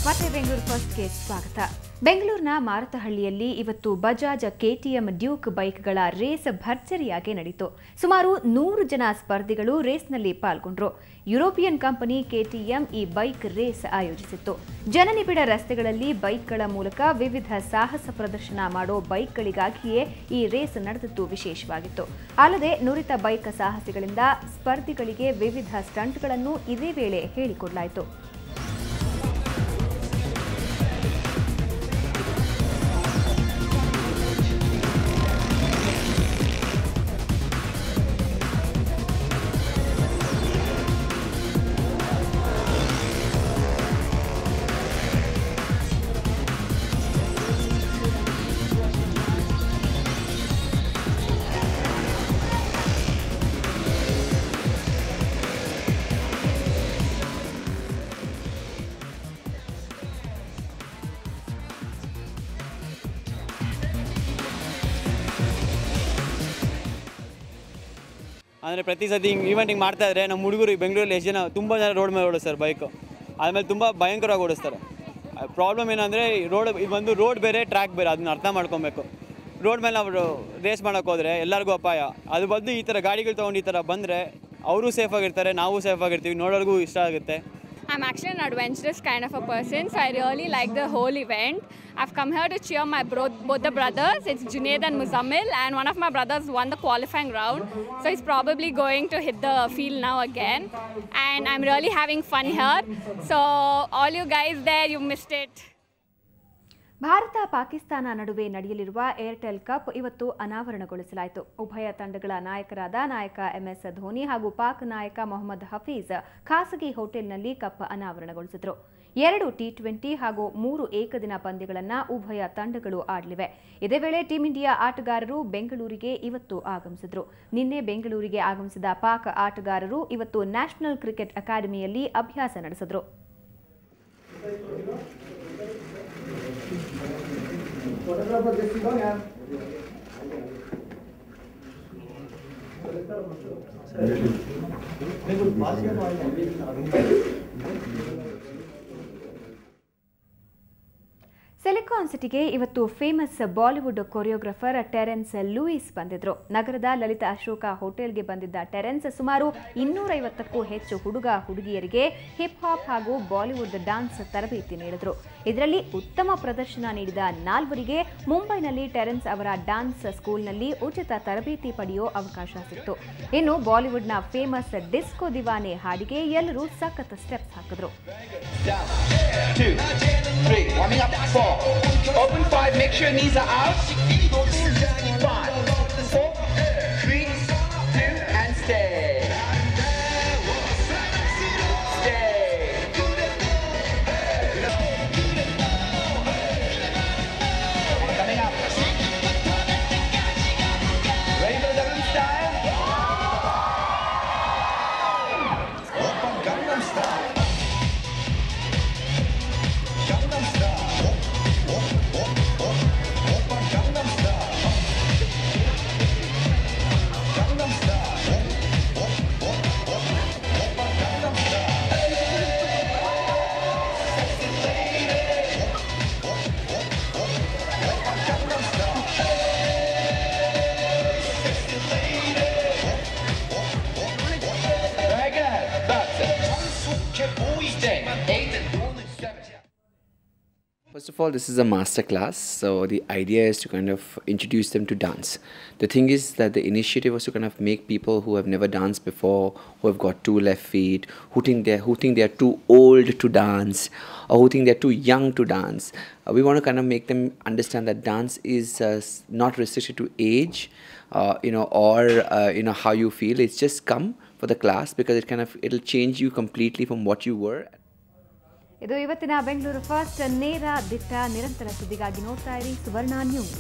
ಮತ್ತೆ ಬೆಂಗಳೂರು ಫಸ್ಟ್ಗೆ ಸ್ವಾಗತ. ಬೆಂಗಳೂರಿನ ಮಾರತಹಳ್ಳಿಯಲ್ಲಿ ಇವತ್ತು ಬಜಾಜ್ ಕೆಟಿಎಂ ಡ್ಯೂಕ್ ಬೈಕ್ಗಳ ರೇಸ್ ಭರ್ಜರಿಯಾಗಿ ನಡೆಯಿತು. ಸುಮಾರು 100 ಜನ ಸ್ಪರ್ಧಿಗಳು ರೇಸ್ನಲ್ಲಿ ಪಾಲ್ಗೊಂಡರು. ಯುರೋಪಿಯನ್ ಕಂಪನಿ ಕೆಟಿಎಂ ಈ ಬೈಕ್ ರೇಸ್ ಆಯೋಜಿಸಿತ್ತು. ಜನನಿಬಿಡ ರಸ್ತೆಗಳಲ್ಲಿ ಬೈಕ್ಗಳ ಮೂಲಕ ವಿವಿಧ ಸಾಹಸ ಪ್ರದರ್ಶನ ಮಾಡೋ ಬೈಕ್ಗಳಿಗಾಗಿಯೇ ಈ ರೇಸ್ ನಡೆದಿದ್ದು ವಿಶೇಷವಾಗಿತ್ತು. ಅಲ್ಲದೆ ನುರಿತ ಬೈಕ್ ಸಾಹಸಿಗಳಿಂದ ಸ್ಪರ್ಧಿಗಳಿಗೆ ವಿವಿಧ ಸ್ಟಂಟ್ಗಳನ್ನು ಇದೇ ವೇಳೆ ಹೇಳಿಕೊಡಲಾಯಿತು. ಅಂದರೆ ಪ್ರತಿ ಸತಿ ಈವೆಂಟಿಂಗ್ ಮಾಡ್ತಾ ಇದ್ರೆ ನಮ್ಮ ಹುಡುಗರು ಬೆಂಗಳೂರಲ್ಲಿ ಎಷ್ಟು ಜನ ತುಂಬ ಜನ ರೋಡ್ ಮೇಲೆ ಓಡಿಸ್ತಾರೆ ಬೈಕು. ಆದಮೇಲೆ ತುಂಬ ಭಯಂಕರವಾಗಿ ಓಡಿಸ್ತಾರೆ. ಪ್ರಾಬ್ಲಮ್ ಏನಂದರೆ ಇದು ರೋಡ್ ಬೇರೆ ಟ್ರ್ಯಾಕ್ ಬೇರೆ, ಅದನ್ನ ಅರ್ಥ ಮಾಡ್ಕೊಬೇಕು. ರೋಡ್ ಮೇಲೆ ನಾವು ರೇಸ್ ಮಾಡೋಕ್ಕೆ ಹೋದರೆ ಎಲ್ಲರಿಗೂ ಅಪಾಯ. ಅದು ಬದಲು ಈ ಥರ ಗಾಡಿಗಳು ತೊಗೊಂಡು ಈ ಥರ ಬಂದರೆ ಅವರು ಸೇಫಾಗಿರ್ತಾರೆ, ನಾವು ಸೇಫಾಗಿರ್ತೀವಿ, ನೋಡೋರಿಗೂ ಇಷ್ಟ ಆಗುತ್ತೆ. I'm actually an adventurous kind of a person, so I really like the whole event. I've come here to cheer my both the brothers. It's Junaid and Muzammil, and one of my brothers won the qualifying round, so he's probably going to hit the field now again. And I'm really having fun here. So all you guys there, you missed it. Bharat Pakistan ನಡುವೆ ನಡೆಯಲಿರುವ Airtel cup ಇವತ್ತು ಅನಾವರಣಗೊಳಿಸಲಾಯಿತು. ಉಭಯ ತಂಡಗಳ ನಾಯಕರಾದ ನಾಯಕ MS Dhoni ಹಾಗೂ ಪಾಕ್ ನಾಯಕ ಮೊಹಮ್ಮದ್ ಹಫೀಜ್ ಖಾಸಗಿ ಹೋಟೆಲ್ನಲ್ಲಿ ಕಪ್ ಅನಾವರಣಗೊಳಿಸಿದರು. 2 ಟಿ20 ಹಾಗೂ 3 ಏಕದಿನ ಪಂದ್ಯಗಳನ್ನು ಉಭಯ ತಂಡಗಳು ಆಡಲಿವೆ. ಇದೇ ವೇಳೆ ಟೀಂ ಇಂಡಿಯಾ ಆಟಗಾರರು ಬೆಂಗಳೂರಿಗೆ ಇವತ್ತು ಆಗಮಿಸಿದರು. ನಿನ್ನೆ ಬೆಂಗಳೂರಿಗೆ ಆಗಮಿಸಿದ ಪಾಕ್ ಆಟಗಾರರು ಇವತ್ತು ನ್ಯಾಷನಲ್ ಕ್ರಿಕೆಟ್ ಅಕಾಡೆಮಿಯಲ್ಲಿ ಅಭ್ಯಾಸ ನಡೆಸಿದರು. ಸಿಲಿಕಾನ್ ಸಿಟಿಗೆ ಇವತ್ತು famous Bollywood choreographer Terence Louis ಬಂದಿದ್ರು. ನಗರದ ಲಲಿತ ಅಶೋಕ ಹೋಟೆಲ್ಗೆ ಬಂದಿದ್ದ ಟೆರೆನ್ಸ್ ಸುಮಾರು 250ಕ್ಕೂ ಹೆಚ್ಚು ಹುಡುಗಿಯರಿಗೆ ಹಿಪ್ ಹಾಪ್ ಹಾಗೂ ಬಾಲಿವುಡ್ ಡಾನ್ಸ್ ತರಬೇತಿ ನೀಡಿದ್ರು. ಇದರಲ್ಲಿ ಉತ್ತಮ ಪ್ರದರ್ಶನ ನೀಡಿದ 4ವರಿಗೆ ಮುಂಬೈನಲ್ಲಿ ಟೆರೆನ್ಸ್ ಅವರ ಡಾನ್ಸ್ ಸ್ಕೂಲ್ನಲ್ಲಿ ಉಚಿತ ತರಬೇತಿ ಪಡೆಯೋ ಅವಕಾಶ ಸಿಕ್ತು. ಇನ್ನು ಬಾಲಿವುಡ್ನ ಫೇಮಸ್ ಡಿಸ್ಕೋ ದಿವಾನೆ ಹಾಡಿಗೆ ಎಲ್ಲರೂ ಸಖತ್ ಸ್ಟೆಪ್ಸ್ ಹಾಕಿದ್ರು. Open 5, make sure knees are out. 5, 4, 3, 2, and stay. Coming up. Ready for the double style? Open Gangnam Style. Gangnam Style. First of all, this is a master class, so the idea is to kind of introduce them to dance. The thing is that the initiative was to kind of make people who have never danced before, who have got 2 left feet, who think they are too old to dance, or who think they are too young to dance. We want to kind of make them understand that dance is not restricted to age, or how you feel. It's just come for the class because it'll change you completely from what you were. ಇದು ಇವತ್ತಿನ Bengaluru first ನೇರ ದಿಟ್ಟ ನಿರಂತರ ಸುದ್ದಿಗಾಗಿ ನೋಡ್ತಾ ಇರಿ ಸುವರ್ಣ news.